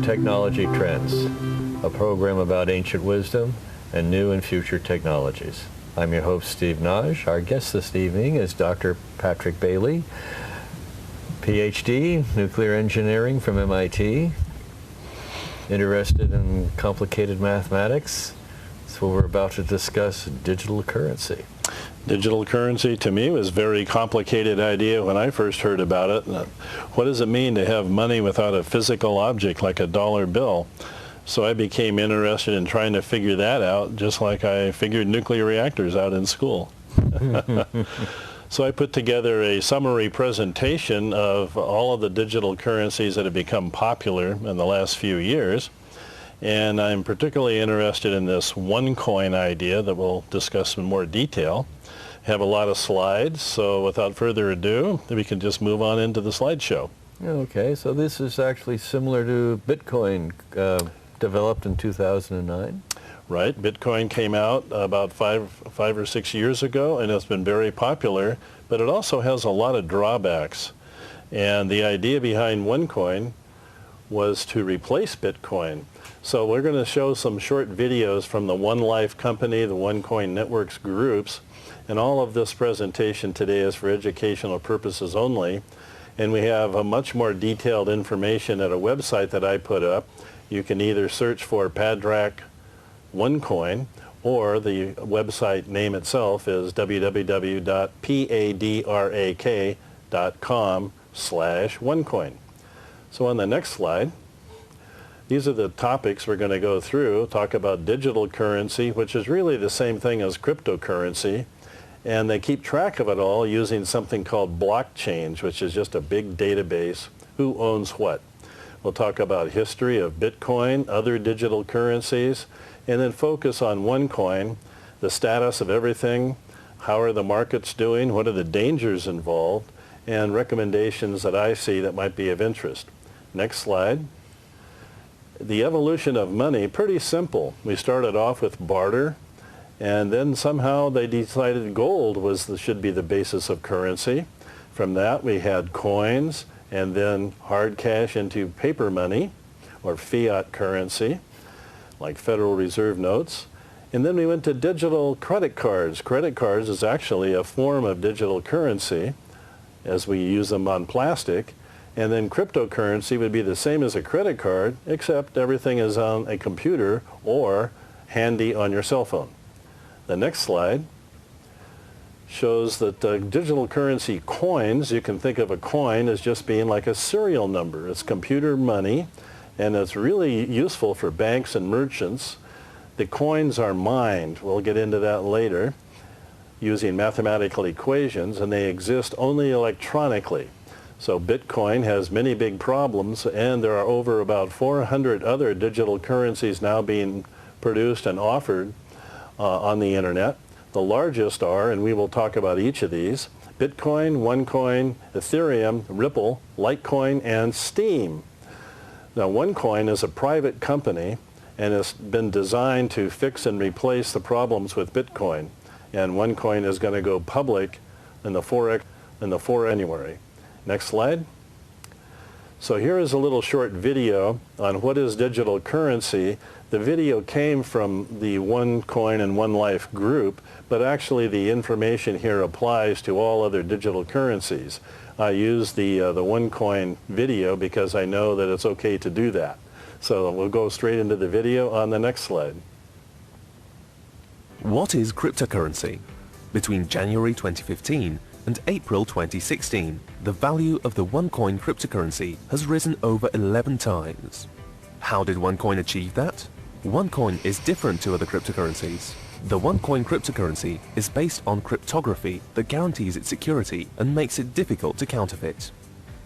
Technology Trends, a program about ancient wisdom and new and future technologies. I'm your host, Steve Naj. Our guest this evening is Dr. Patrick Bailey, PhD, nuclear engineering from MIT, interested in complicated mathematics. So we're about to discuss digital currency. Digital currency, to me, was a very complicated idea when I first heard about it. What does it mean to have money without a physical object like a dollar bill? So I became interested in trying to figure that out, just like I figured nuclear reactors out in school. So I put together a summary presentation of all of the digital currencies that have become popular in the last few years. And I'm particularly interested in this OneCoin idea that we'll discuss in more detail. Have a lot of slides, so without further ado, we can just move on into the slideshow. Okay, so this is actually similar to Bitcoin, developed in 2009. Right, Bitcoin came out about five or 6 years ago, and it's been very popular, but it also has a lot of drawbacks. And the idea behind OneCoin was to replace Bitcoin. So we're going to show some short videos from the One Life company, the OneCoin networks groups, and all of this presentation today is for educational purposes only. And we have a much more detailed information at a website that I put up. You can either search for Padrak OneCoin, or the website name itself is www.padrak.com/OneCoin. So on the next slide, these are the topics we're going to go through. Talk about digital currency, which is really the same thing as cryptocurrency. And they keep track of it all using something called blockchains, which is just a big database. Who owns what? We'll talk about history of Bitcoin, other digital currencies, and then focus on OneCoin, the status of everything, how are the markets doing, what are the dangers involved, and recommendations that I see that might be of interest. Next slide. The evolution of money, pretty simple. We started off with barter, and then somehow they decided gold should be the basis of currency. From that we had coins, and then hard cash into paper money, or fiat currency, like Federal Reserve notes. And then we went to digital credit cards. Credit cards is actually a form of digital currency, as we use them on plastic. And then cryptocurrency would be the same as a credit card, except everything is on a computer or handy on your cell phone. The next slide shows that digital currency coins, you can think of a coin as just being like a serial number. It's computer money, and it's really useful for banks and merchants. The coins are mined. We'll get into that later, using mathematical equations, and they exist only electronically. So Bitcoin has many big problems, and there are over about 400 other digital currencies now being produced and offered on the internet. The largest are, and we will talk about each of these, Bitcoin, OneCoin, Ethereum, Ripple, Litecoin, and Steam. Now OneCoin is a private company, and it's been designed to fix and replace the problems with Bitcoin. And OneCoin is going to go public in the 4th January. Next slide. So here is a little short video on what is digital currency. The video came from the OneCoin and One Life group, but actually the information here applies to all other digital currencies. I use the OneCoin video because I know that it's okay to do that. So we'll go straight into the video on the next slide. What is cryptocurrency? Between January 2015 and April 2016, the value of the OneCoin cryptocurrency has risen over 11 times. How did OneCoin achieve that? OneCoin is different to other cryptocurrencies. The OneCoin cryptocurrency is based on cryptography that guarantees its security and makes it difficult to counterfeit.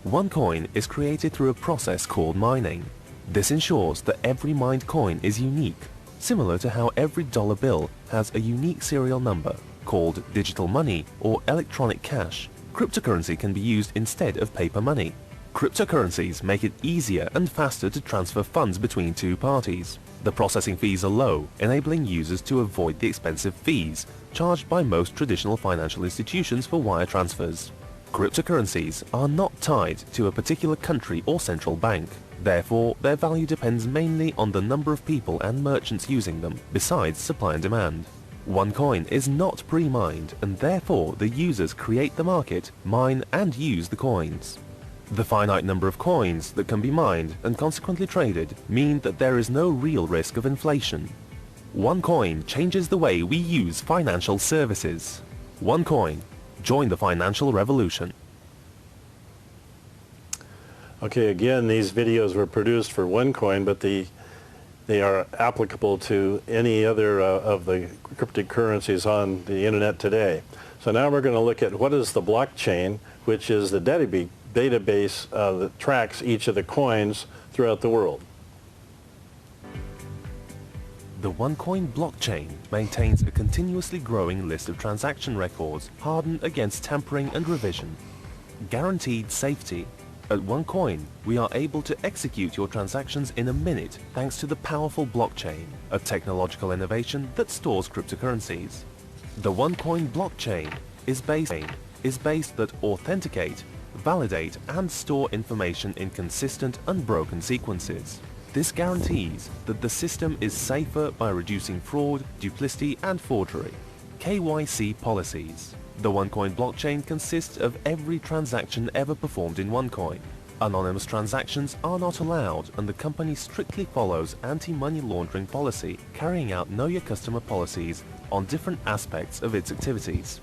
OneCoin is created through a process called mining. This ensures that every mined coin is unique, similar to how every dollar bill has a unique serial number called digital money or electronic cash. Cryptocurrency can be used instead of paper money. Cryptocurrencies make it easier and faster to transfer funds between two parties. The processing fees are low, enabling users to avoid the expensive fees charged by most traditional financial institutions for wire transfers. Cryptocurrencies are not tied to a particular country or central bank. Therefore, their value depends mainly on the number of people and merchants using them, besides supply and demand. OneCoin is not pre-mined, and therefore the users create the market, mine and use the coins. The finite number of coins that can be mined and consequently traded mean that there is no real risk of inflation. OneCoin changes the way we use financial services. OneCoin. Join the financial revolution. Okay, again, these videos were produced for OneCoin, but they are applicable to any other of the cryptocurrencies on the internet today. So now we're going to look at what is the blockchain, which is the database that tracks each of the coins throughout the world. The OneCoin blockchain maintains a continuously growing list of transaction records hardened against tampering and revision. Guaranteed safety. At OneCoin, we are able to execute your transactions in a minute thanks to the powerful blockchain, a technological innovation that stores cryptocurrencies. The OneCoin blockchain is based that authenticate, validate and store information in consistent, unbroken sequences. This guarantees that the system is safer by reducing fraud, duplicity and forgery. KYC policies. The OneCoin blockchain consists of every transaction ever performed in OneCoin. Anonymous transactions are not allowed, and the company strictly follows anti-money laundering policy, carrying out Know Your Customer policies on different aspects of its activities.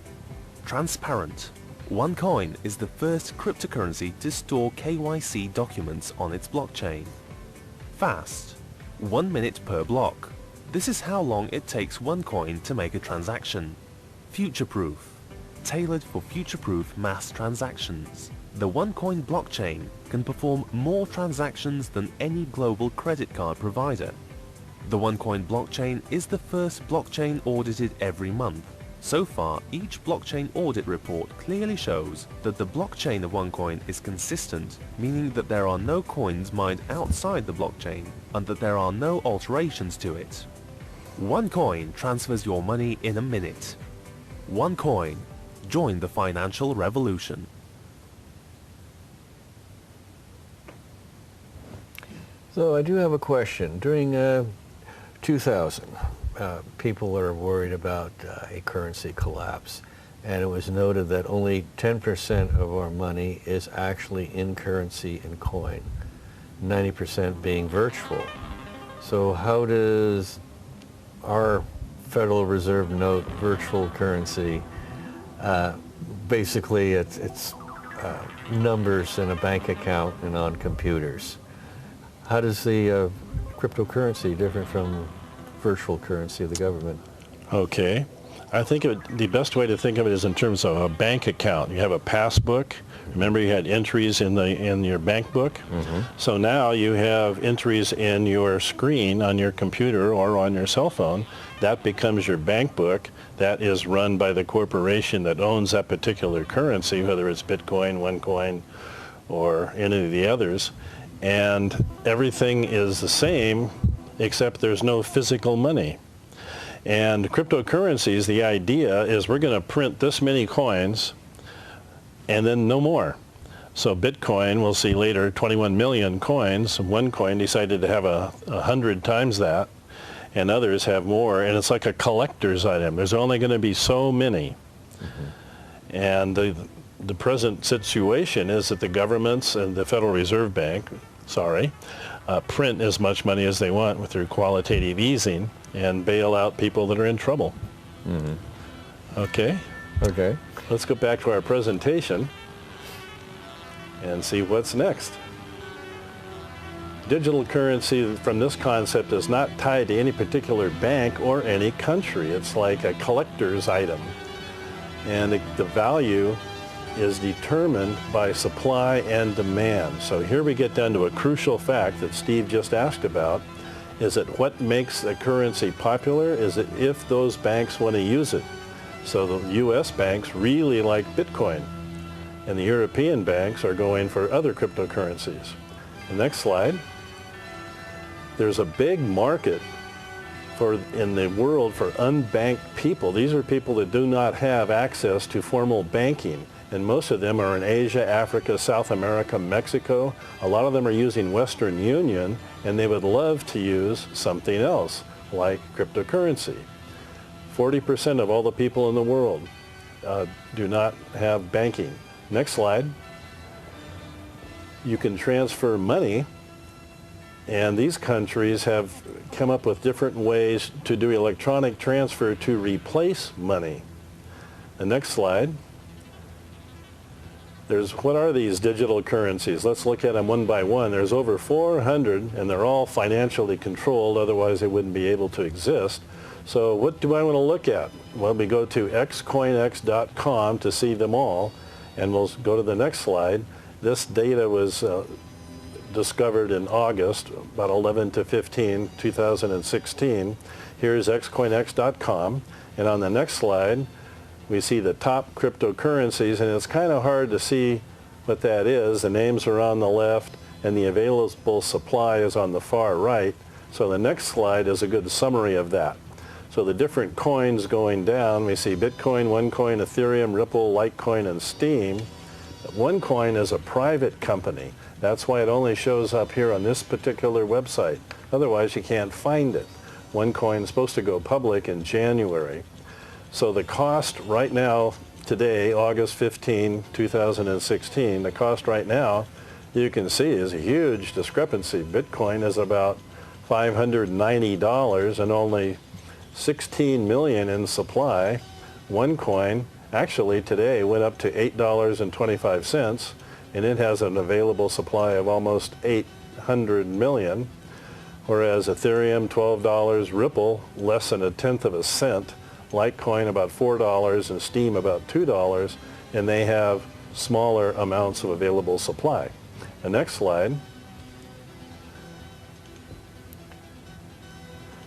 Transparent. OneCoin is the first cryptocurrency to store KYC documents on its blockchain. Fast. 1 minute per block. This is how long it takes OneCoin to make a transaction. Future-proof. Tailored for future-proof mass transactions. The OneCoin blockchain can perform more transactions than any global credit card provider. The OneCoin blockchain is the first blockchain audited every month. So far, each blockchain audit report clearly shows that the blockchain of OneCoin is consistent, meaning that there are no coins mined outside the blockchain and that there are no alterations to it. OneCoin transfers your money in a minute. OneCoin. Join the financial revolution. So I do have a question. During 2000, people are worried about a currency collapse, and it was noted that only 10% of our money is actually in currency and coin, 90% being virtual. So how does our Federal Reserve note virtual currency, basically it's numbers in a bank account and on computers, how does the cryptocurrency different from virtual currency of the government? Okay. I think the best way to think of it is in terms of a bank account. You have a passbook. Remember, you had entries in your bank book? Mm-hmm. So now you have entries in your screen on your computer or on your cell phone. That becomes your bank book. That is run by the corporation that owns that particular currency, whether it's Bitcoin, OneCoin, or any of the others. And everything is the same, except there's no physical money. And cryptocurrencies, the idea is we're going to print this many coins and then no more. So Bitcoin, we'll see later, 21 million coins. OneCoin decided to have 100 times that, and others have more. And it's like a collector's item. There's only going to be so many. Mm-hmm. And the present situation is that the governments and the Federal Reserve Bank, print as much money as they want with their quantitative easing and bail out people that are in trouble. Mm-hmm. Okay. Okay. Let's go back to our presentation and see what's next. Digital currency from this concept is not tied to any particular bank or any country. It's like a collector's item. And the value is determined by supply and demand. So here we get down to a crucial fact that Steve just asked about, is that what makes a currency popular is that if those banks want to use it. So the US banks really like Bitcoin, and the European banks are going for other cryptocurrencies. The next slide. There's a big market in the world for unbanked people. These are people that do not have access to formal banking, and most of them are in Asia, Africa, South America, Mexico. A lot of them are using Western Union, and they would love to use something else like cryptocurrency. 40% of all the people in the world do not have banking. Next slide. You can transfer money, and these countries have come up with different ways to do electronic transfer to replace money. The next slide. What are these digital currencies? Let's look at them one by one. There's over 400, and they're all financially controlled, otherwise they wouldn't be able to exist. So what do I want to look at? Well, we go to xcoinx.com to see them all, and we'll go to the next slide. This data was discovered in August, about 11 to 15, 2016. Here's xcoinx.com, and on the next slide, we see the top cryptocurrencies, and it's kind of hard to see what that is. The names are on the left, and the available supply is on the far right. So the next slide is a good summary of that. So the different coins going down, we see Bitcoin, OneCoin, Ethereum, Ripple, Litecoin, and Steam. OneCoin is a private company. That's why it only shows up here on this particular website. Otherwise, you can't find it. OneCoin is supposed to go public in January. So the cost right now, today, August 15, 2016, the cost right now, you can see is a huge discrepancy. Bitcoin is about $590 and only 16 million in supply. OneCoin actually today went up to $8.25, and it has an available supply of almost 800 million, whereas Ethereum $12, Ripple less than a tenth of a cent, Litecoin about $4, and Steam about $2, and they have smaller amounts of available supply. The next slide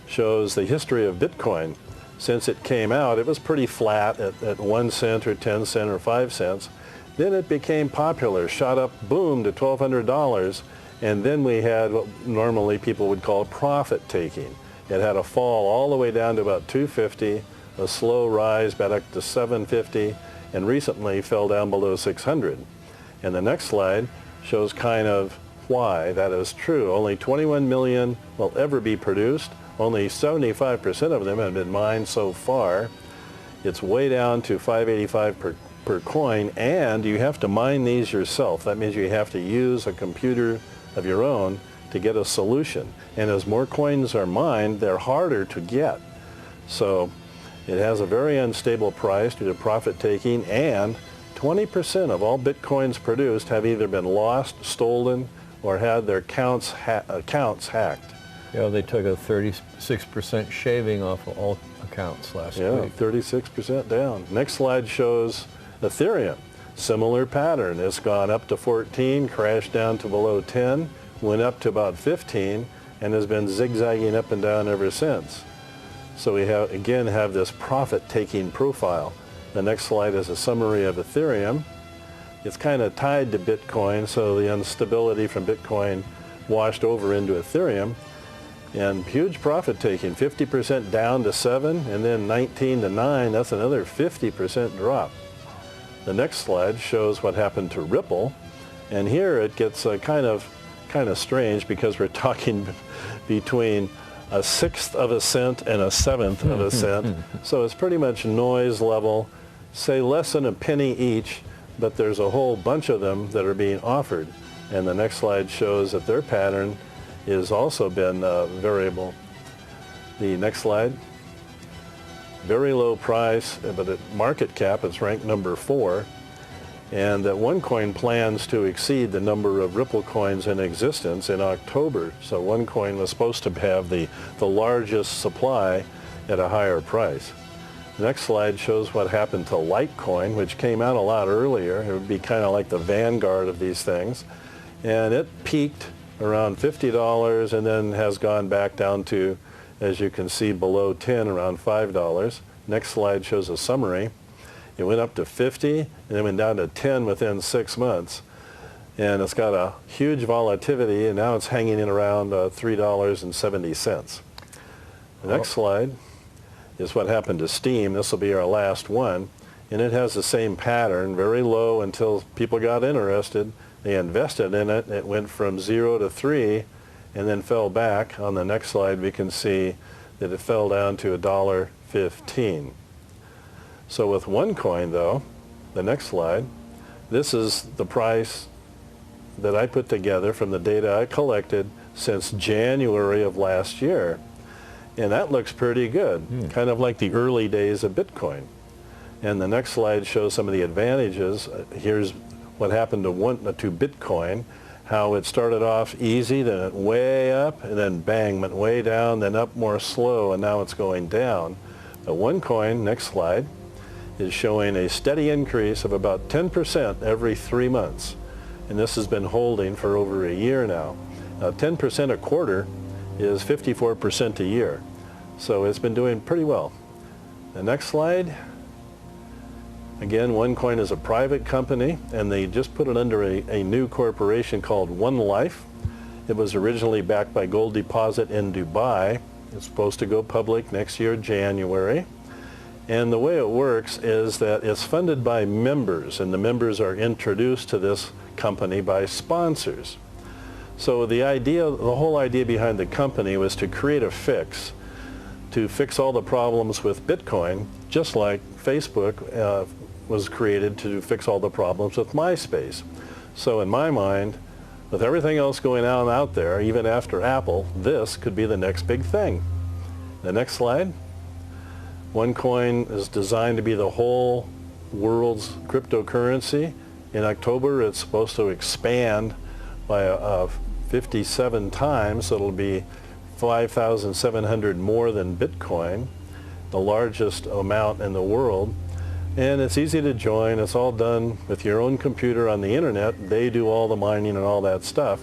shows the history of Bitcoin. Since it came out, it was pretty flat at 1 cent or 10 cents or 5 cents. Then it became popular, shot up, boom, to $1,200, and then we had what normally people would call profit taking. It had a fall all the way down to about $250, a slow rise back up to $750, and recently fell down below $600. And the next slide shows kind of why that is true. Only 21 million will ever be produced. Only 75% of them have been mined so far. It's way down to $5.85 per coin, and you have to mine these yourself. That means you have to use a computer of your own to get a solution. And as more coins are mined, they're harder to get. So it has a very unstable price due to profit taking, and 20% of all Bitcoins produced have either been lost, stolen, or had their accounts hacked. Yeah, they took a 36% shaving off of all accounts last week. Yeah, 36% down. Next slide shows Ethereum. Similar pattern. It's gone up to 14, crashed down to below 10, went up to about 15, and has been zigzagging up and down ever since. So we again have this profit-taking profile. The next slide is a summary of Ethereum. It's kind of tied to Bitcoin, so the instability from Bitcoin washed over into Ethereum. And huge profit taking, 50% down to 7, and then 19 to 9, that's another 50% drop. The next slide shows what happened to Ripple, and here it gets kind of strange because we're talking between a sixth of a cent and a seventh of a cent. So it's pretty much noise level, say less than a penny each, but there's a whole bunch of them that are being offered. And the next slide shows that their pattern has also been variable. The next slide very low price, but at market cap it's ranked number 4. And that OneCoin plans to exceed the number of Ripple coins in existence in October. So OneCoin was supposed to have the largest supply at a higher price. The next slide shows what happened to Litecoin, which came out a lot earlier. It would be kind of like the vanguard of these things. And it peaked around $50 and then has gone back down to, as you can see, below 10, around $5. Next slide shows a summary. It went up to 50 and then went down to 10 within 6 months. And it's got a huge volatility, and now it's hanging in around $3.70. The next slide is what happened to Steam. This will be our last one. And it has the same pattern, very low until people got interested. They invested in it. It went from 0 to 3 and then fell back. On the next slide, we can see that it fell down to $1.15. So with OneCoin, though, the next slide, this is the price that I put together from the data I collected since January of last year. And that looks pretty good, kind of like the early days of Bitcoin. And the next slide shows some of the advantages. Here's what happened to Bitcoin, how it started off easy, then it went way up, and then bang, went way down, then up more slow, and now it's going down. The OneCoin, next slide, is showing a steady increase of about 10% every 3 months. And this has been holding for over a year now. Now 10% a quarter is 54% a year. So it's been doing pretty well. The next slide. Again, OneCoin is a private company, and they just put it under a new corporation called One Life. It was originally backed by Gold Deposit in Dubai. It's supposed to go public next year, January. And the way it works is that it's funded by members, and the members are introduced to this company by sponsors. So the whole idea behind the company was to create a fix, to fix all the problems with Bitcoin, just like Facebook was created to fix all the problems with MySpace. So in my mind, with everything else going on out there, even after Apple, this could be the next big thing. The next slide. OneCoin is designed to be the whole world's cryptocurrency. In October, it's supposed to expand by 57 times. So it'll be 5,700 more than Bitcoin, the largest amount in the world. And it's easy to join. It's all done with your own computer on the internet. They do all the mining and all that stuff.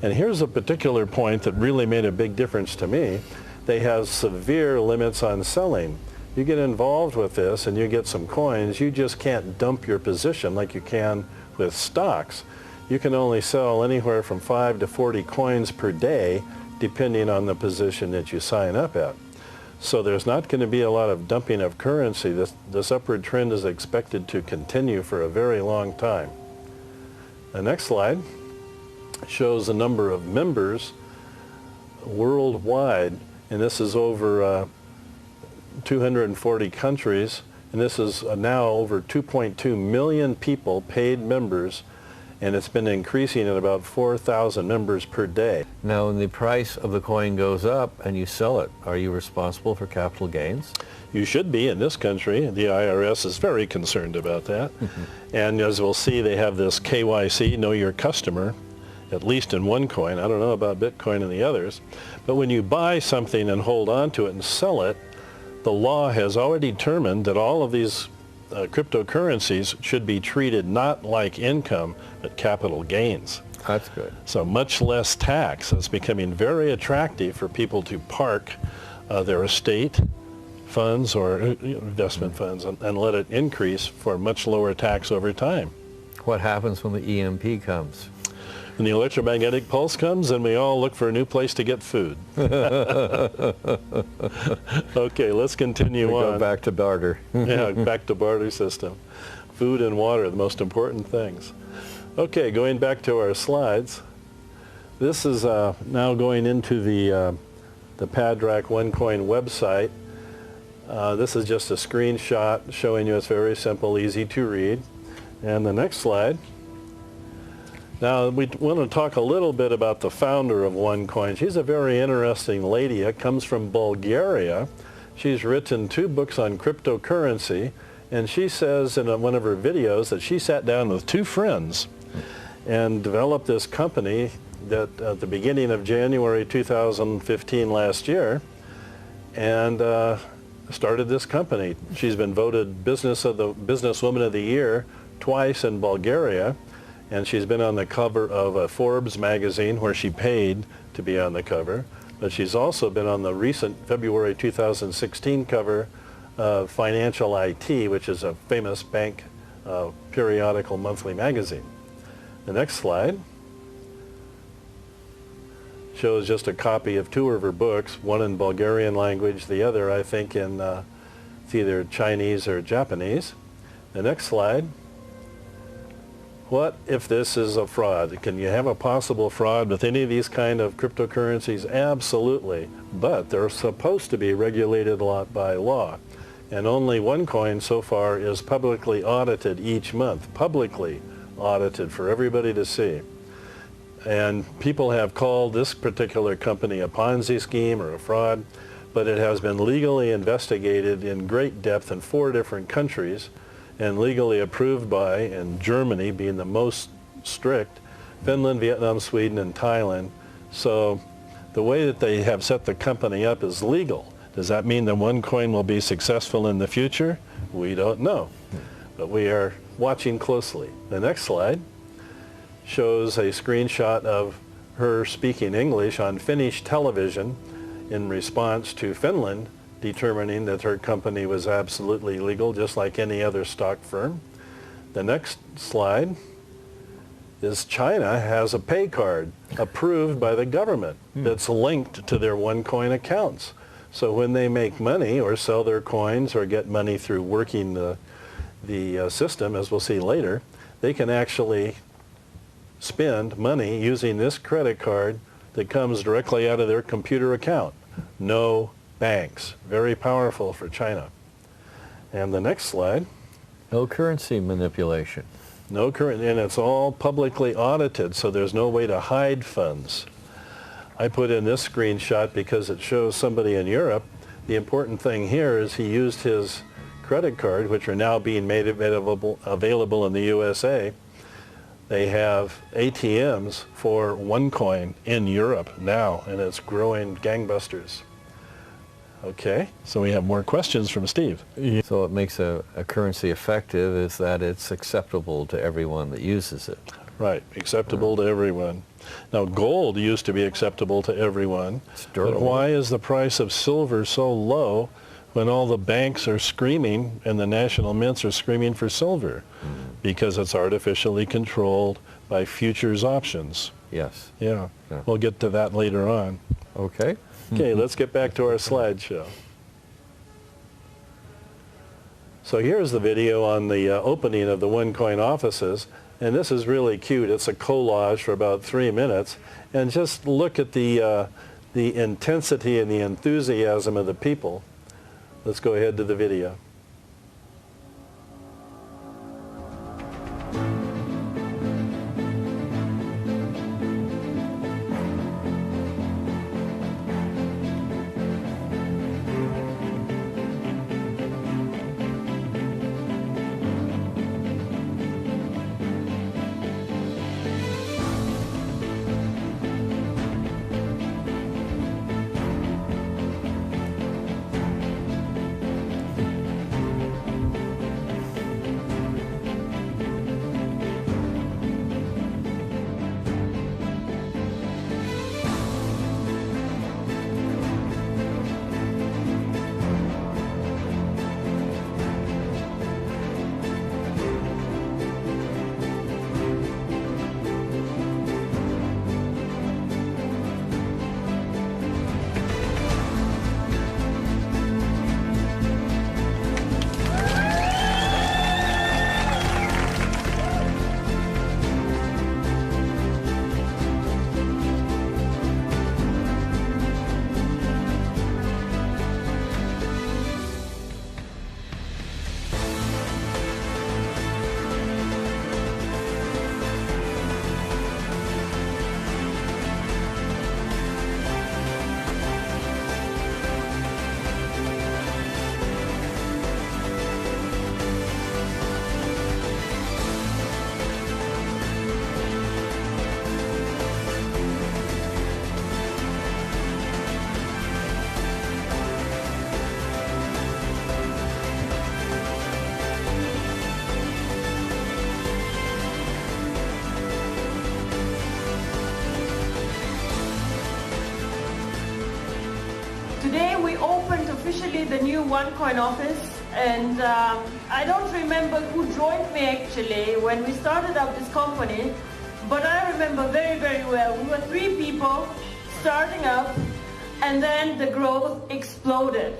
And here's a particular point that really made a big difference to me. They have severe limits on selling. You get involved with this and you get some coins, you just can't dump your position like you can with stocks. You can only sell anywhere from 5 to 40 coins per day, depending on the position that you sign up at. So there's not going to be a lot of dumping of currency. This upward trend is expected to continue for a very long time. The next slide shows the number of members worldwide, and this is over 240 countries, and this is now over 2.2 million people, paid members, and it's been increasing at about 4,000 members per day. Now, when the price of the coin goes up and you sell it, are you responsible for capital gains? You should be in this country. The IRS is very concerned about that. And as we'll see, they have this KYC, know your customer, at least in OneCoin. I don't know about Bitcoin and the others. But when you buy something and hold on to it and sell it, the law has already determined that all of these cryptocurrencies should be treated not like income, but capital gains. That's good. So much less tax. It's becoming very attractive for people to park their estate funds or investment funds and let it increase for much lower tax over time. What happens when the EMP comes? When the electromagnetic pulse comes, then we all look for a new place to get food. Okay, let's continue on. Go back to barter. Yeah, back to barter system. Food and water, the most important things. Okay, going back to our slides. This is now going into the Padrak OneCoin website. This is just a screenshot showing you it's very simple, easy to read. And the next slide. Now, we want to talk a little bit about the founder of OneCoin. She's a very interesting lady. It comes from Bulgaria. She's written 2 books on cryptocurrency, and she says in one of her videos that she sat down with 2 friends and developed this company that at the beginning of January 2015 last year, and started this company. She's been voted Businesswoman of the Year twice in Bulgaria, and she's been on the cover of a Forbes magazine where she paid to be on the cover. But she's also been on the recent February 2016 cover of Financial IT, which is a famous bank periodical monthly magazine. The next slide shows just a copy of 2 of her books, one in Bulgarian language, the other I think in it's either Chinese or Japanese. The next slide. What if this is a fraud? Can you have a possible fraud with any of these kind of cryptocurrencies? Absolutely. But they're supposed to be regulated by law. And only OneCoin so far is publicly audited each month, publicly audited for everybody to see. And people have called this particular company a Ponzi scheme or a fraud, but it has been legally investigated in great depth in 4 different countries and legally approved by, and Germany being the most strict, Finland, Vietnam, Sweden, and Thailand. So the way that they have set the company up is legal. Does that mean that OneCoin will be successful in the future? We don't know, but we are watching closely. The next slide shows a screenshot of her speaking English on Finnish television in response to Finland determining that her company was absolutely legal, just like any other stock firm. The next slide is China has a pay card approved by the government that's linked to their OneCoin accounts. So when they make money or sell their coins or get money through working the system, as we'll see later, they can actually spend money using this credit card that comes directly out of their computer account. No banks. Very powerful for China. And the next slide. No currency manipulation. No current, and it's all publicly audited, so there's no way to hide funds. I put in this screenshot because it shows somebody in Europe. The important thing here is he used his credit card, which are now being made available in the USA. They have ATMs for OneCoin in Europe now, and it's growing gangbusters. Okay, so we have more questions from Steve. So what makes a currency effective is that it's acceptable to everyone that uses it. Right, acceptable to everyone. Now, gold used to be acceptable to everyone, but why is the price of silver so low when all the banks are screaming and the national mints are screaming for silver? Because it's artificially controlled by futures options. Yes. Yeah, we'll get to that later on. Okay. Okay, let's get back to our slideshow. So here's the video on the opening of the OneCoin offices, and this is really cute. It's a collage for about 3 minutes, and just look at the intensity and the enthusiasm of the people. Let's go ahead to the video. officially the new OneCoin office, and I don't remember who joined me actually when we started up this company, but I remember very, very well. We were 3 people starting up, and then the growth exploded.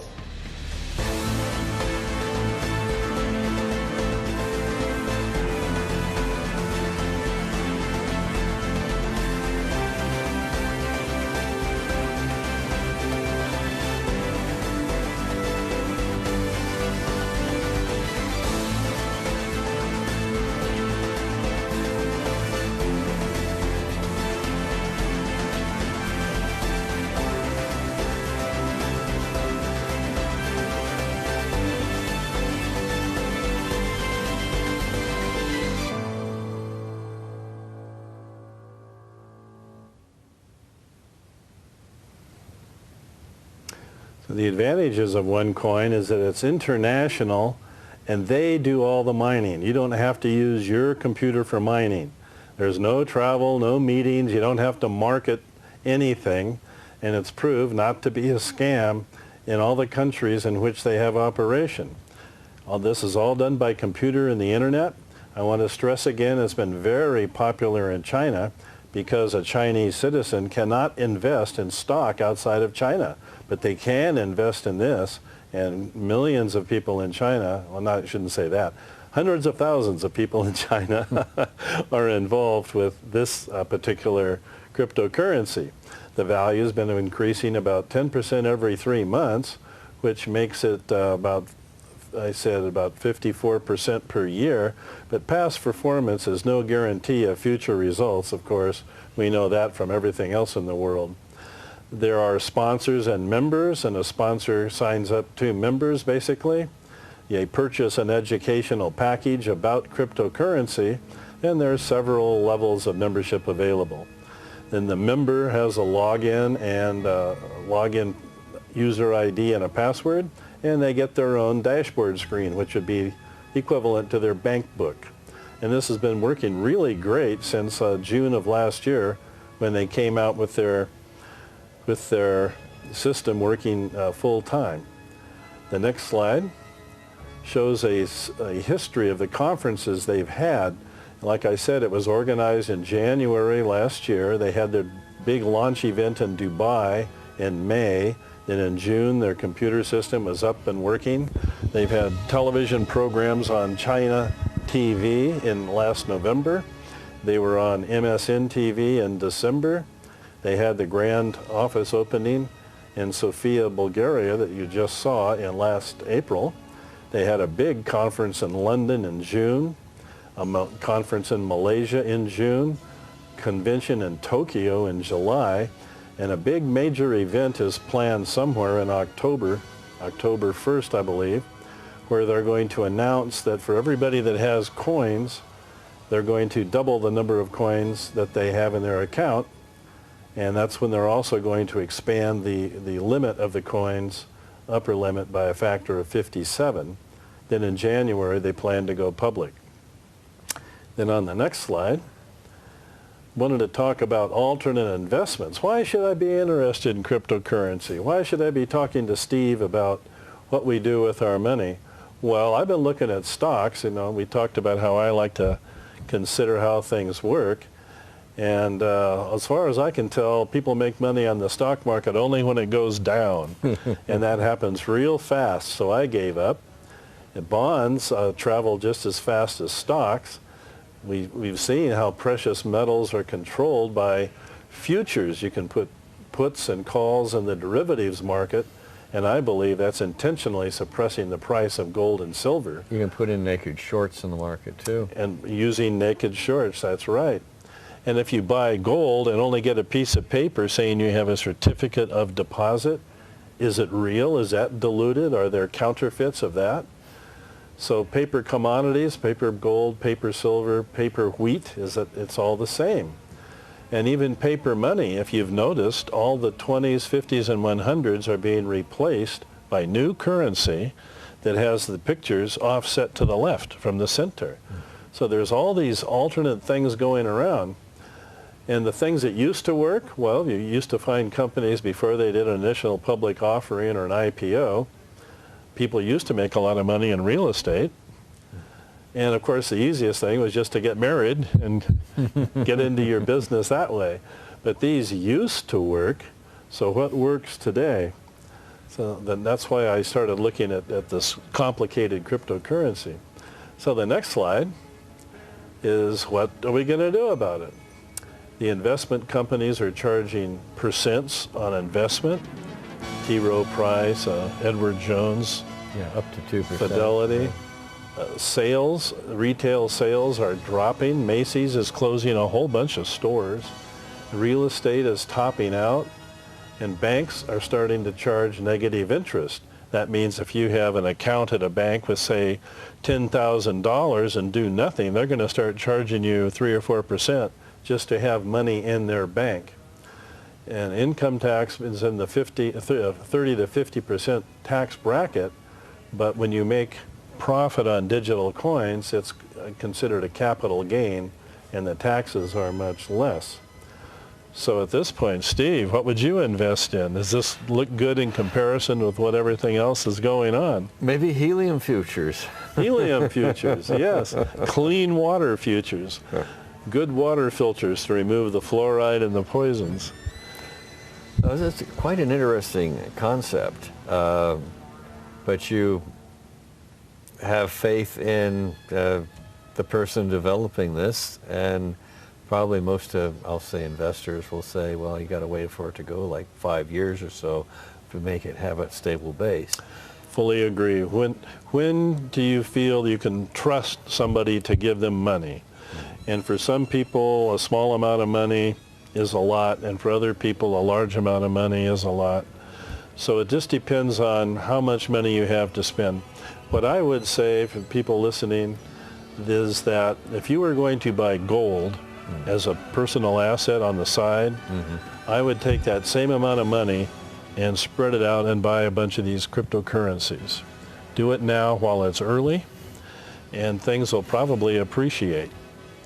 The advantages of OneCoin is that it's international and they do all the mining. You don't have to use your computer for mining. There's no travel, no meetings, you don't have to market anything, and it's proved not to be a scam in all the countries in which they have operation. All this is all done by computer and the internet. I want to stress again, it's been very popular in China because a Chinese citizen cannot invest in stock outside of China. But they can invest in this, and millions of people in China, well, I shouldn't say that, hundreds of thousands of people in China are involved with this particular cryptocurrency. The value has been increasing about 10% every 3 months, which makes it about 54% per year. But past performance is no guarantee of future results, of course. We know that from everything else in the world. There are sponsors and members, and a sponsor signs up 2 members, basically. You purchase an educational package about cryptocurrency, and there are several levels of membership available. Then the member has a login and login user ID and a password, and they get their own dashboard screen, which would be equivalent to their bank book. And this has been working really great since June of last year, when they came out with their system working full-time. The next slide shows a history of the conferences they've had. Like I said, it was organized in January last year. They had their big launch event in Dubai in May. Then in June, their computer system was up and working. They've had television programs on China TV in last November. They were on MSN TV in December. They had the grand office opening in Sofia, Bulgaria that you just saw in last April. They had a big conference in London in June, a conference in Malaysia in June, convention in Tokyo in July, and a big major event is planned somewhere in October 1st, I believe, where they're going to announce that for everybody that has coins, they're going to double the number of coins that they have in their account. And that's when they're also going to expand the limit of the coins, upper limit, by a factor of 57. Then in January, they plan to go public. Then on the next slide, wanted to talk about alternate investments. Why should I be interested in cryptocurrency? Why should I be talking to Steve about what we do with our money? Well, I've been looking at stocks. You know, we talked about how I like to consider how things work. And as far as I can tell, people make money on the stock market only when it goes down. And that happens real fast, so I gave up. And bonds travel just as fast as stocks. We've seen how precious metals are controlled by futures. You can put puts and calls in the derivatives market, and I believe that's intentionally suppressing the price of gold and silver. You can put in naked shorts in the market, too. And using naked shorts, that's right. And if you buy gold and only get a piece of paper saying you have a certificate of deposit, is it real? Is that diluted? Are there counterfeits of that? So paper commodities, paper gold, paper silver, paper wheat, it's all the same. And even paper money, if you've noticed, all the 20s, 50s, and 100s are being replaced by new currency that has the pictures offset to the left from the center. So there's all these alternate things going around. And the things that used to work, well, you used to find companies before they did an initial public offering or an IPO, people used to make a lot of money in real estate. And of course, the easiest thing was just to get married and get into your business that way. But these used to work, so what works today? So then that's why I started looking at this complicated cryptocurrency. So the next slide is, what are we going to do about it? The investment companies are charging percents on investment. T. Rowe Price, Edward Jones, Yeah, up to 2%. Fidelity. Sales, retail sales are dropping. Macy's is closing a whole bunch of stores. Real estate is topping out. And banks are starting to charge negative interest. That means if you have an account at a bank with, say, $10,000 and do nothing, they're going to start charging you 3 or 4% just to have money in their bank. And income tax is in the 30 to 50% tax bracket, but when you make profit on digital coins, it's considered a capital gain, and the taxes are much less. So at this point, Steve, what would you invest in? Does this look good in comparison with what everything else is going on? Maybe helium futures. Helium futures, yes. Clean water futures. Good water filters to remove the fluoride and the poisons. Oh, that's quite an interesting concept. But you have faith in the person developing this, and probably most of, I'll say, investors will say, well, you got to wait for it to go like 5 years or so to make it have a stable base. Fully agree. When do you feel you can trust somebody to give them money? And for some people, a small amount of money is a lot, and for other people, a large amount of money is a lot. So it just depends on how much money you have to spend. What I would say for people listening is that if you were going to buy gold as a personal asset on the side, I would take that same amount of money and spread it out and buy a bunch of these cryptocurrencies. Do it now while it's early, and things will probably appreciate.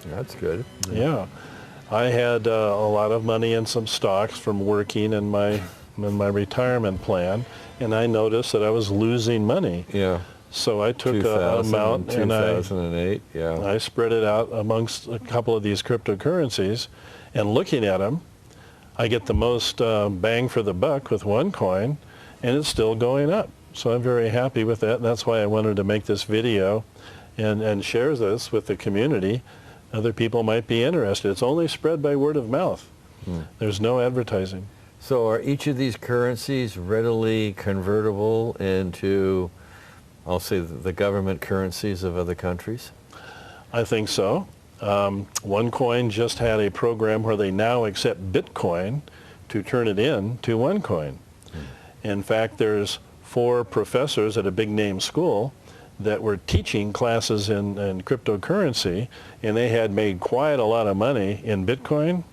That's good. Yeah. I had a lot of money in some stocks from working in my retirement plan, and I noticed that I was losing money. Yeah. So I took an amount and 2008, yeah. I spread it out amongst a couple of these cryptocurrencies, and looking at them, I get the most bang for the buck with OneCoin, and it's still going up. So I'm very happy with that, and that's why I wanted to make this video and share this with the community. Other people might be interested. It's only spread by word of mouth. There's no advertising. So are each of these currencies readily convertible into, I'll say, the government currencies of other countries? I think so. OneCoin just had a program where they now accept Bitcoin to turn it in to OneCoin. In fact, there's 4 professors at a big name school that were teaching classes in cryptocurrency, and they had made quite a lot of money in Bitcoin.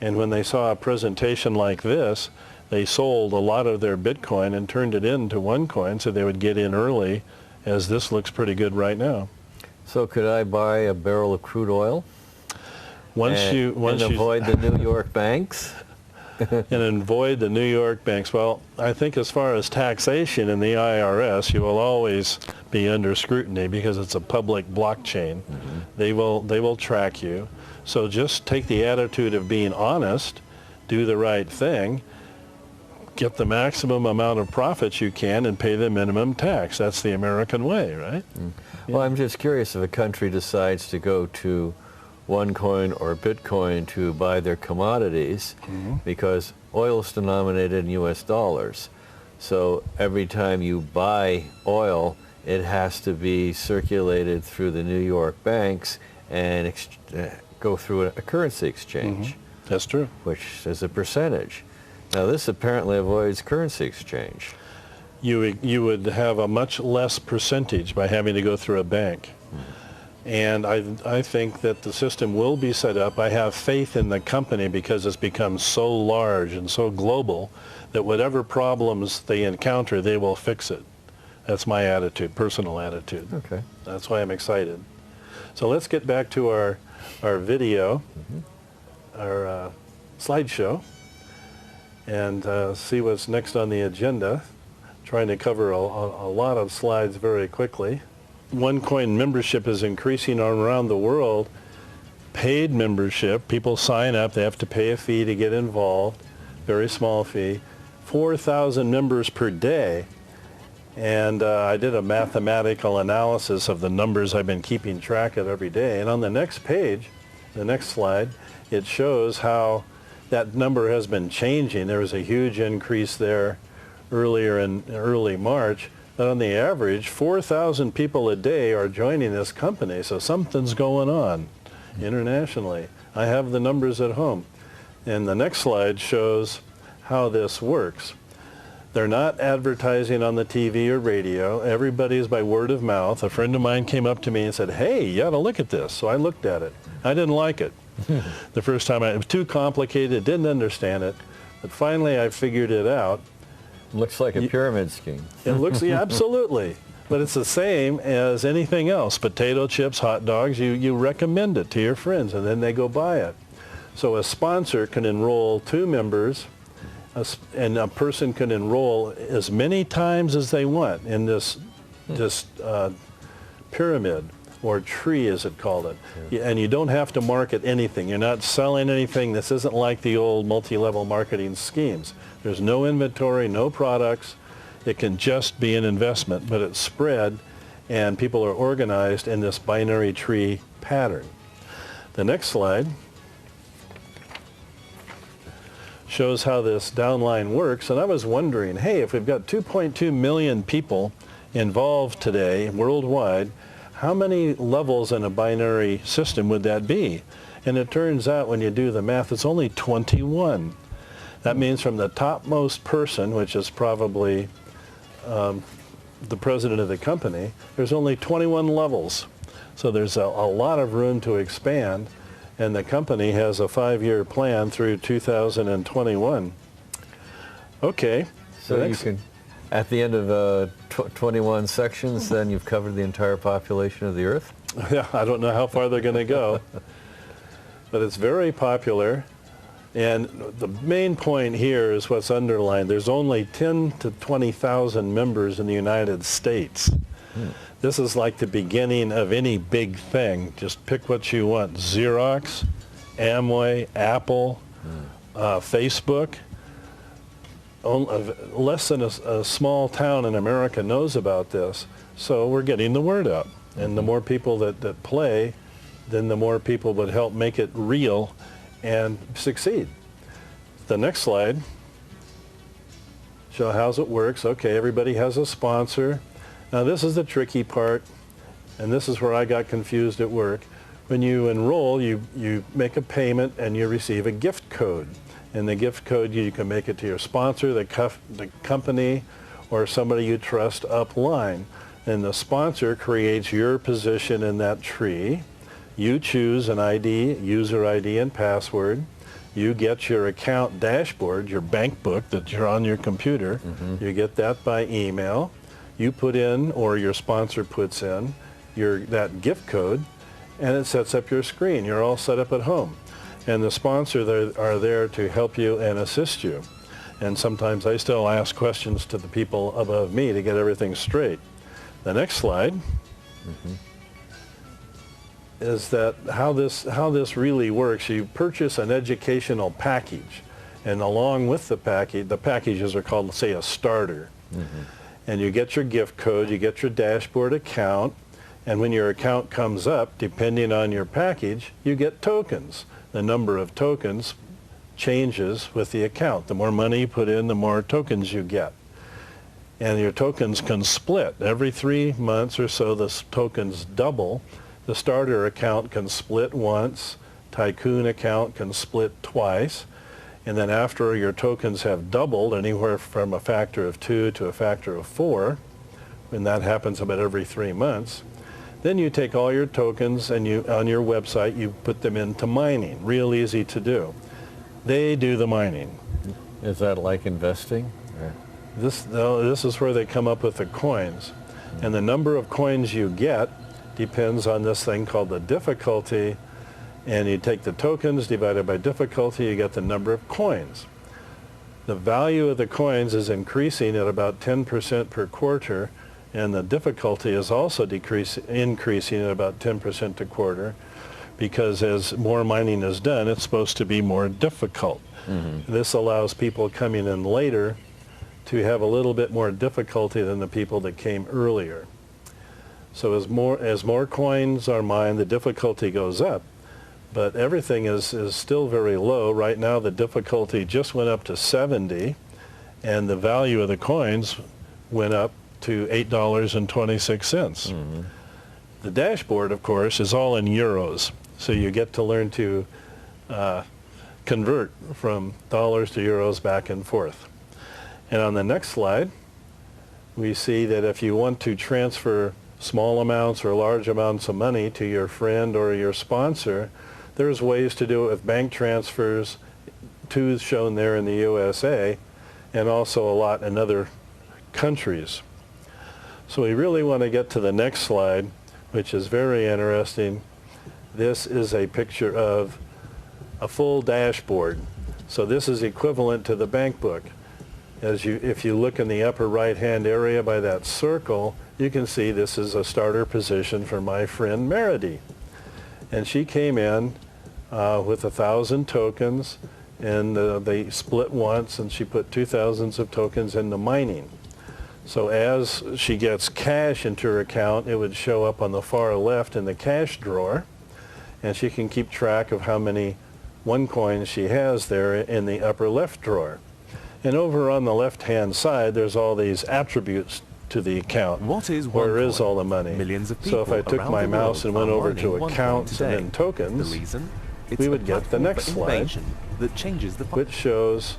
And when they saw a presentation like this, they sold a lot of their Bitcoin and turned it into OneCoin so they would get in early, as this looks pretty good right now. So could I buy a barrel of crude oil and avoid the New York banks? And avoid the New York banks. Well, I think as far as taxation in the IRS, you will always be under scrutiny because it's a public blockchain. They will track you. So just take the attitude of being honest, do the right thing, get the maximum amount of profits you can, and pay the minimum tax. That's the American way, right? Well, I'm just curious if a country decides to go to OneCoin or Bitcoin to buy their commodities, because oil is denominated in US dollars. So every time you buy oil, it has to be circulated through the New York banks and go through a currency exchange. That's true. Which is a percentage. Now this apparently avoids currency exchange. You would have a much less percentage by having to go through a bank. And I think that the system will be set up. I have faith in the company because it's become so large and so global that whatever problems they encounter, they will fix it. That's my attitude, personal attitude. Okay. That's why I'm excited. So let's get back to our video, our slideshow, and see what's next on the agenda. trying to cover a lot of slides very quickly. OneCoin membership is increasing around the world. Paid membership, people sign up, they have to pay a fee to get involved, very small fee. 4,000 members per day. And I did a mathematical analysis of the numbers I've been keeping track of every day. And on the next page, the next slide, it shows how that number has been changing. There was a huge increase there earlier in early March. But on the average, 4,000 people a day are joining this company. So something's going on internationally. I have the numbers at home. And the next slide shows how this works. They're not advertising on the TV or radio. Everybody's by word of mouth. A friend of mine came up to me and said, hey, you ought to look at this. So I looked at it. I didn't like it. The first time, it was too complicated, didn't understand it. But finally I figured it out. Looks like a pyramid scheme. It looks, yeah, absolutely. But it's the same as anything else. Potato chips, hot dogs, you recommend it to your friends and then they go buy it. So a sponsor can enroll 2 members and a person can enroll as many times as they want in this pyramid or tree, as it called it. Yeah. And you don't have to market anything. You're not selling anything. This isn't like the old multi-level marketing schemes. There's no inventory, no products. It can just be an investment, but it's spread and people are organized in this binary tree pattern. The next slide shows how this downline works. And I was wondering, hey, if we've got 2.2 million people involved today worldwide, how many levels in a binary system would that be? And it turns out when you do the math, it's only 21. That means from the topmost person, which is probably the president of the company, there's only 21 levels. So there's a lot of room to expand. And the company has a 5-year plan through 2021. Okay. So you can, at the end of 21 sections, then you've covered the entire population of the Earth? Yeah, I don't know how far they're going to go. But it's very popular. And the main point here is what's underlined. There's only 10 to 20,000 members in the United States. This is like the beginning of any big thing. Just pick what you want. Xerox, Amway, Apple, Facebook. Less than a small town in America knows about this. So we're getting the word out. And the more people that play, then the more people would help make it real and succeed. The next slide shows how it works. Okay, everybody has a sponsor. Now this is the tricky part, and this is where I got confused at work. When you enroll, you make a payment and you receive a gift code. And the gift code, you can make it to your sponsor, the company, or somebody you trust upline. And the sponsor creates your position in that tree. You choose an ID, user ID and password. You get your account dashboard, your bank book that you're on your computer. You get that by email. You put in, or your sponsor puts in, that gift code, and it sets up your screen. You're all set up at home. And the sponsors are there to help you and assist you. And sometimes I still ask questions to the people above me to get everything straight. The next slide is that how this really works. You purchase an educational package, and along with the packages are called, say, a starter. And you get your gift code, you get your dashboard account, and when your account comes up, depending on your package, you get tokens. The number of tokens changes with the account. The more money you put in, the more tokens you get. And your tokens can split. Every 3 months or so, the tokens double. The starter account can split once. Tycoon account can split twice. And then after your tokens have doubled, anywhere from a factor of 2 to a factor of 4, and that happens about every 3 months, then you take all your tokens and on your website, you put them into mining. Real easy to do. They do the mining. Is that like investing? This is where they come up with the coins. And the number of coins you get depends on this thing called the difficulty. And you take the tokens divided by difficulty, you get the number of coins. The value of the coins is increasing at about 10% per quarter, and the difficulty is also increasing at about 10% a quarter, because as more mining is done, it's supposed to be more difficult. This allows people coming in later to have a little bit more difficulty than the people that came earlier. So as more coins are mined, the difficulty goes up, but everything is still very low. Right now the difficulty just went up to 70, and the value of the coins went up to $8.26. The dashboard, of course, is all in euros, so you get to learn to convert from dollars to euros back and forth. And on the next slide, we see that if you want to transfer small amounts or large amounts of money to your friend or your sponsor, there's ways to do it with bank transfers, two shown there in the USA, and also a lot in other countries. So we really want to get to the next slide, which is very interesting. This is a picture of a full dashboard. So this is equivalent to the bank book. If you look in the upper right-hand area by that circle, you can see this is a starter position for my friend Meredy. And she came in with 1,000 tokens, and they split once, and she put 2,000 of tokens into mining. So as she gets cash into her account, it would show up on the far left in the cash drawer, and she can keep track of how many OneCoins she has there in the upper left drawer. And over on the left-hand side, there's all these attributes to the account. What is OneCoin? Where is all the money? Millions of So if I took my mouse and went over to accounts and then tokens, we would get the next slide, that changes the which shows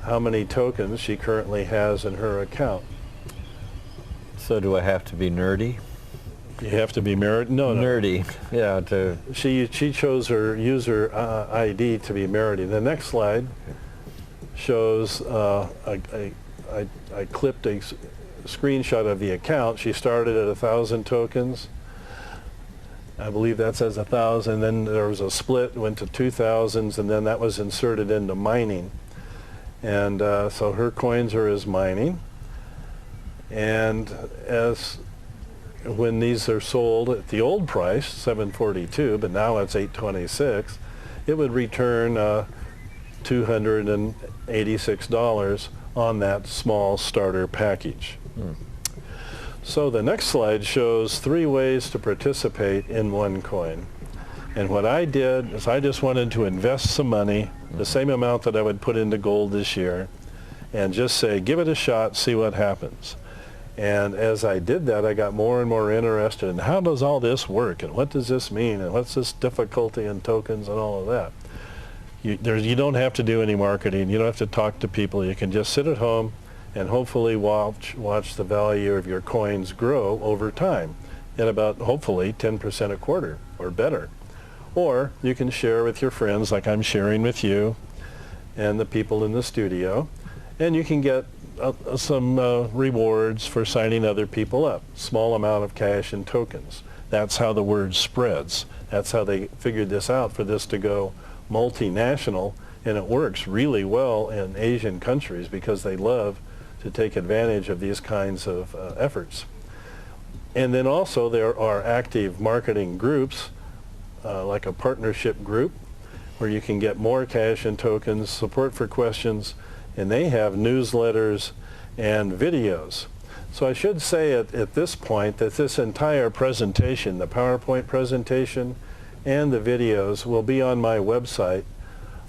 how many tokens she currently has in her account. So do I have to be nerdy? You have to be married? No, no. Nerdy, yeah. She chose her user ID to be Meredy. The next slide shows I clipped a screenshot of the account. She started at 1,000 tokens. I believe that says 1,000. Then there was a split, went to 2,000s, and then that was inserted into mining. And so her coins are as mining. And when these are sold at the old price, $7.42, but now it's $8.26, it would return $286 on that small starter package. So the next slide shows 3 ways to participate in OneCoin. And what I did is I just wanted to invest some money, the same amount that I would put into gold this year, and just say, give it a shot, see what happens. And as I did that, I got more and more interested in how does all this work, and what does this mean, and what's this difficulty in tokens and all of that. You don't have to do any marketing. You don't have to talk to people. You can just sit at home and hopefully watch the value of your coins grow over time at about, hopefully, 10% a quarter or better. Or you can share with your friends like I'm sharing with you and the people in the studio, and you can get some rewards for signing other people up, small amount of cash and tokens. That's how the word spreads. That's how they figured this out, for this to go multinational, and it works really well in Asian countries because they love to take advantage of these kinds of efforts. And then also there are active marketing groups, like a partnership group, where you can get more cash and tokens, support for questions, and they have newsletters and videos. So I should say at this point that this entire presentation, the PowerPoint presentation and the videos, will be on my website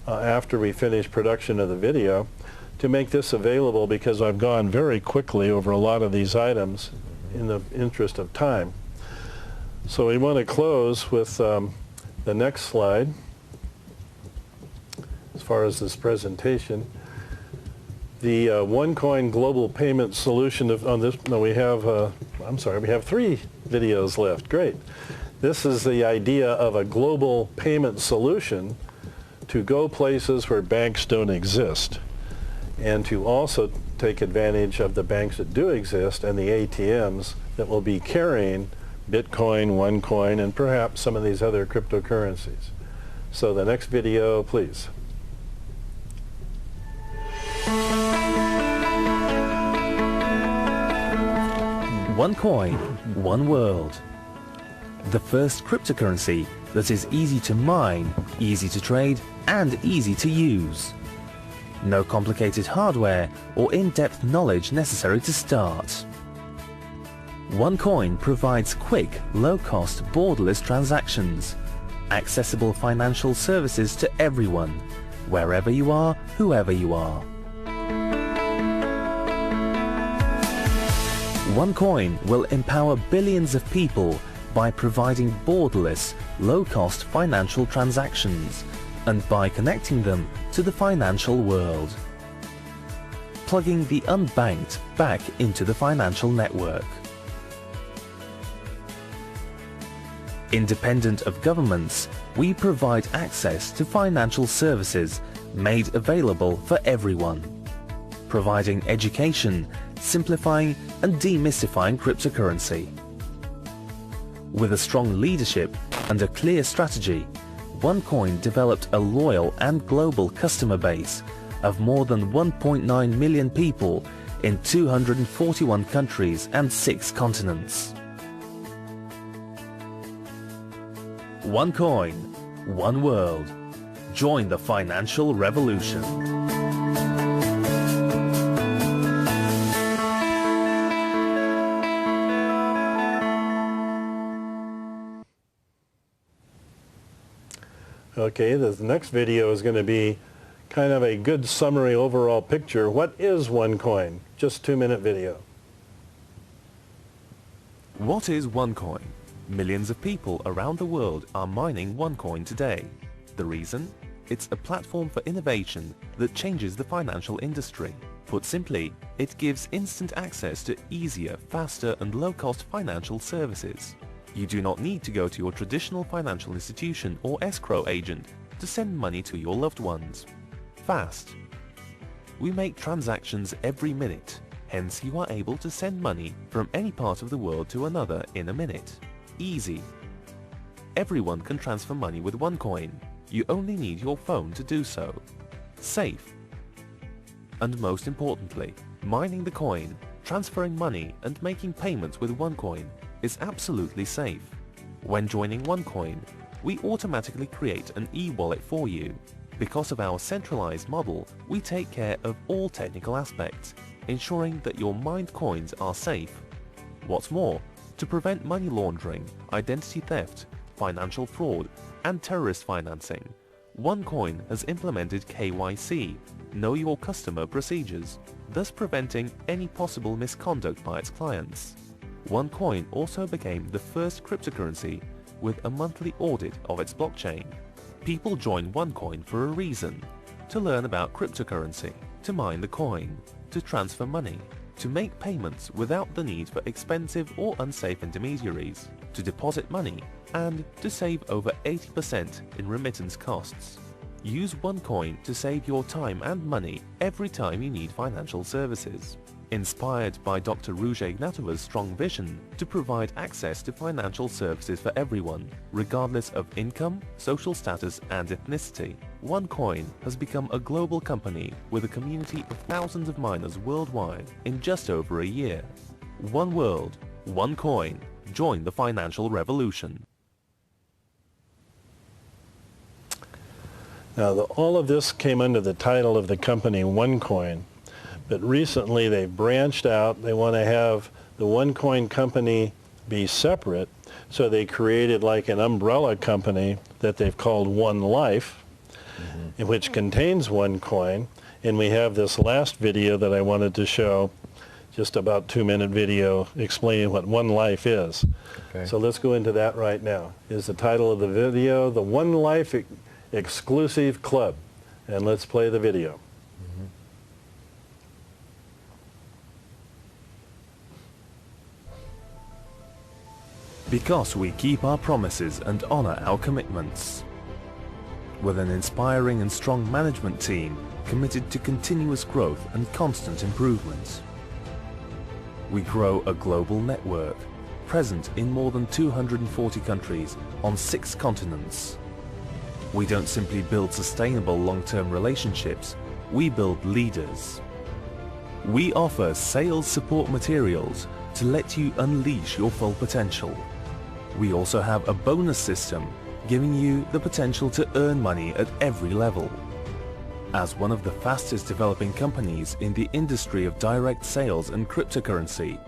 after we finish production of the video, to make this available, because I've gone very quickly over a lot of these items in the interest of time. So we want to close with the next slide as far as this presentation. The OneCoin global payment solution on this, no, we have, I'm sorry, we have 3 videos left. Great. This is the idea of a global payment solution to go places where banks don't exist, and to also take advantage of the banks that do exist and the ATMs that will be carrying Bitcoin, OneCoin, and perhaps some of these other cryptocurrencies. So the next video, please. One coin, one world. The first cryptocurrency that is easy to mine, easy to trade, and easy to use. No complicated hardware or in-depth knowledge necessary to start. OneCoin provides quick, low-cost, borderless transactions, accessible financial services to everyone, wherever you are, whoever you are. OneCoin will empower billions of people by providing borderless, low-cost financial transactions and by connecting them to the financial world. Plugging the unbanked back into the financial network. Independent of governments, we provide access to financial services made available for everyone, providing education, simplifying and demystifying cryptocurrency. With a strong leadership and a clear strategy, OneCoin developed a loyal and global customer base of more than 1.9 million people in 241 countries and 6 continents. One coin, one world. Join the financial revolution. Okay, the next video is going to be kind of a good summary overall picture. What is OneCoin? Just 2-minute video. What is OneCoin? Millions of people around the world are mining OneCoin today. The reason? It's a platform for innovation that changes the financial industry. Put simply, it gives instant access to easier, faster and low-cost financial services. You do not need to go to your traditional financial institution or escrow agent to send money to your loved ones. Fast. We make transactions every minute, hence you are able to send money from any part of the world to another in a minute. Easy. Everyone can transfer money with OneCoin. You only need your phone to do so. Safe. And most importantly, mining the coin, transferring money and making payments with OneCoin is absolutely safe. When joining OneCoin, we automatically create an e-wallet for you. Because of our centralized model, we take care of all technical aspects, ensuring that your mined coins are safe. What's more, to prevent money laundering, identity theft, financial fraud, and terrorist financing, OneCoin has implemented KYC, Know Your Customer procedures, thus preventing any possible misconduct by its clients. OneCoin also became the first cryptocurrency with a monthly audit of its blockchain. People join OneCoin for a reason: to learn about cryptocurrency, to mine the coin, to transfer money, to make payments without the need for expensive or unsafe intermediaries, to deposit money, and to save over 80% in remittance costs. Use OneCoin to save your time and money every time you need financial services. Inspired by Dr. Ruja Ignatova's strong vision to provide access to financial services for everyone, regardless of income, social status and ethnicity, OneCoin has become a global company with a community of thousands of miners worldwide in just over a year. One world, one coin. Join the financial revolution. Now, all of this came under the title of the company OneCoin, but recently they branched out. They want to have the OneCoin company be separate, so they created like an umbrella company that they've called One Life, which contains OneCoin. And we have this last video that I wanted to show, just about 2-minute video explaining what One Life is. Okay. So let's go into that right now. Is the title of the video, the One Life Exclusive Club. And let's play the video. Because we keep our promises and honor our commitments. With an inspiring and strong management team committed to continuous growth and constant improvement. We grow a global network, present in more than 240 countries on 6 continents. We don't simply build sustainable long-term relationships, we build leaders. We offer sales support materials to let you unleash your full potential. We also have a bonus system giving you the potential to earn money at every level. As one of the fastest developing companies in the industry of direct sales and cryptocurrency,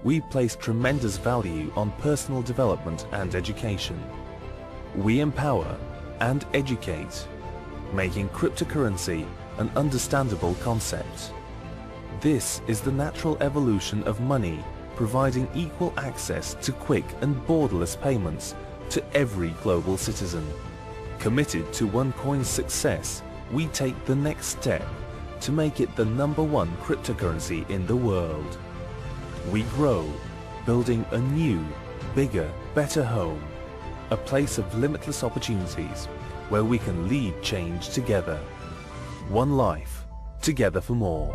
we place tremendous value on personal development and education. We empower and educate, making cryptocurrency an understandable concept. This is the natural evolution of money, providing equal access to quick and borderless payments to every global citizen. Committed to OneCoin's success, we take the next step to make it the #1 cryptocurrency in the world. We grow, building a new, bigger, better home, a place of limitless opportunities where we can lead change together. One life, together for more.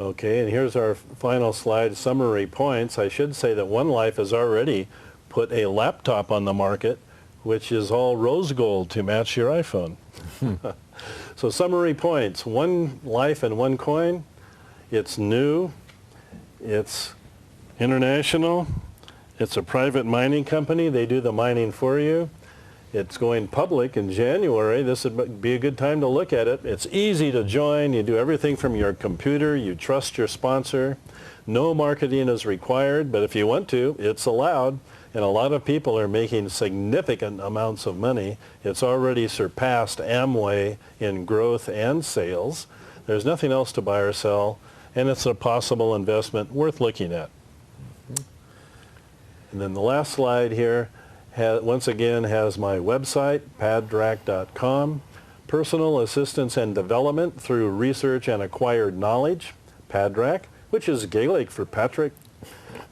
Okay, and here's our final slide, summary points. I should say that One Life has already put a laptop on the market, which is all rose gold to match your iPhone. So summary points, One Life and OneCoin, it's new, it's international, it's a private mining company, they do the mining for you. It's going public in January. This would be a good time to look at it. It's easy to join. You do everything from your computer. You trust your sponsor. No marketing is required, but if you want to, it's allowed. And a lot of people are making significant amounts of money. It's already surpassed Amway in growth and sales. There's nothing else to buy or sell, and it's a possible investment worth looking at. And then the last slide here, once again, has my website, padrack.com, personal assistance and development through research and acquired knowledge, Padrack, which is Gaelic for Patrick,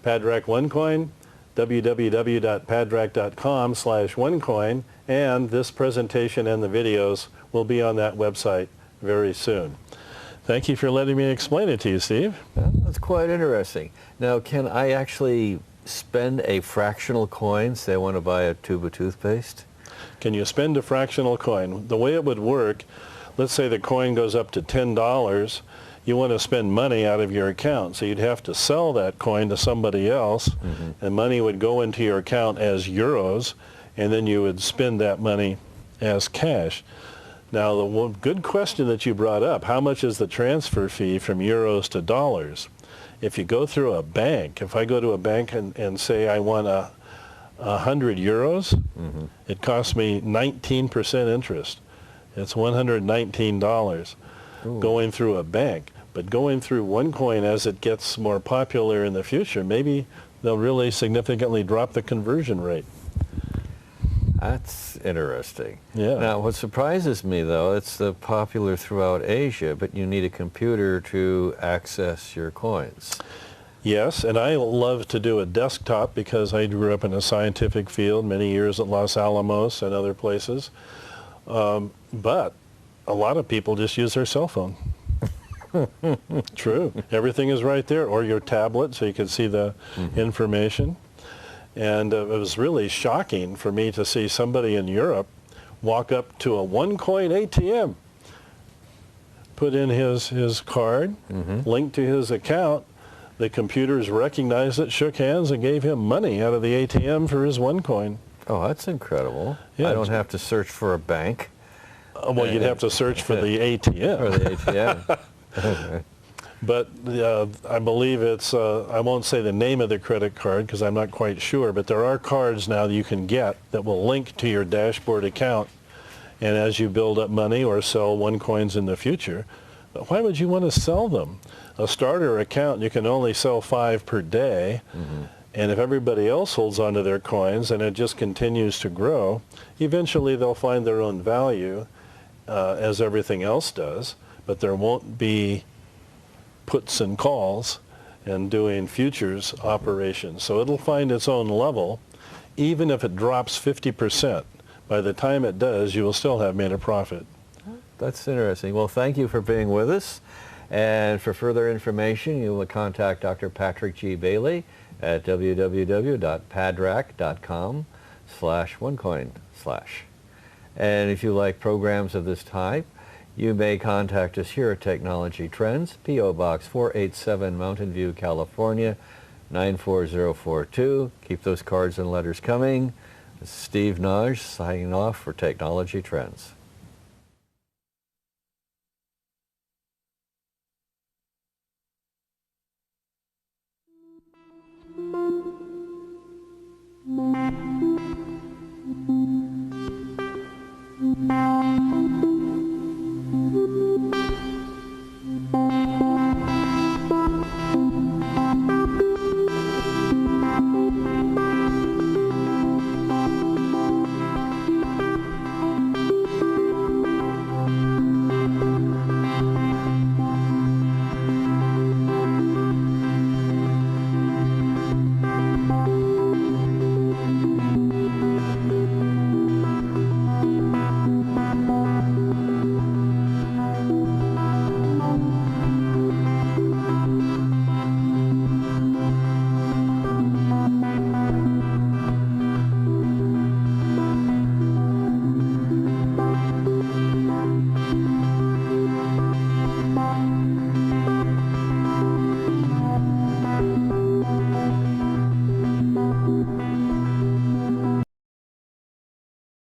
Padrack OneCoin, www.padrack.com/OneCoin, and this presentation and the videos will be on that website very soon. Thank you for letting me explain it to you, Steve. That's quite interesting. Now, can I actually spend a fractional coin, say I want to buy a tube of toothpaste? Can you spend a fractional coin? The way it would work, let's say the coin goes up to $10, you want to spend money out of your account, so you'd have to sell that coin to somebody else, and money would go into your account as euros, and then you would spend that money as cash. Now, the one good question that you brought up, how much is the transfer fee from euros to dollars? If you go through a bank, if I go to a bank and say I want 100 euros, it costs me 19% interest. It's $119 going through a bank. But going through OneCoin as it gets more popular in the future, maybe they'll really significantly drop the conversion rate. That's interesting. Yeah. Now, what surprises me, though, it's popular throughout Asia, but you need a computer to access your coins. Yes, and I love to do a desktop because I grew up in a scientific field, many years at Los Alamos and other places. But a lot of people just use their cell phone. True. Everything is right there, or your tablet, so you can see the information. And it was really shocking for me to see somebody in Europe walk up to a OneCoin ATM, put in his card, linked to his account. The computers recognized it, shook hands, and gave him money out of the ATM for his OneCoin. Oh, that's incredible. Yeah. I don't have to search for a bank. Well, you'd have to search for the ATM. For the ATM. But I believe it's, I won't say the name of the credit card because I'm not quite sure, but there are cards now that you can get that will link to your dashboard account. And as you build up money or sell OneCoins in the future, why would you want to sell them? A starter account, you can only sell 5 per day. And if everybody else holds onto their coins and it just continues to grow, eventually they'll find their own value as everything else does. But there won't be puts and calls and doing futures operations. So it'll find its own level. Even if it drops 50%, by the time it does, you will still have made a profit. That's interesting. Well, thank you for being with us. And for further information, you will contact Dr. Patrick G. Bailey at www.padrack.com/OneCoin/. And if you like programs of this type, You may contact us here at Technology Trends, P.O. Box 487, Mountain View, California, 94042. Keep those cards and letters coming. This is Steve Naj signing off for Technology Trends. Thank you.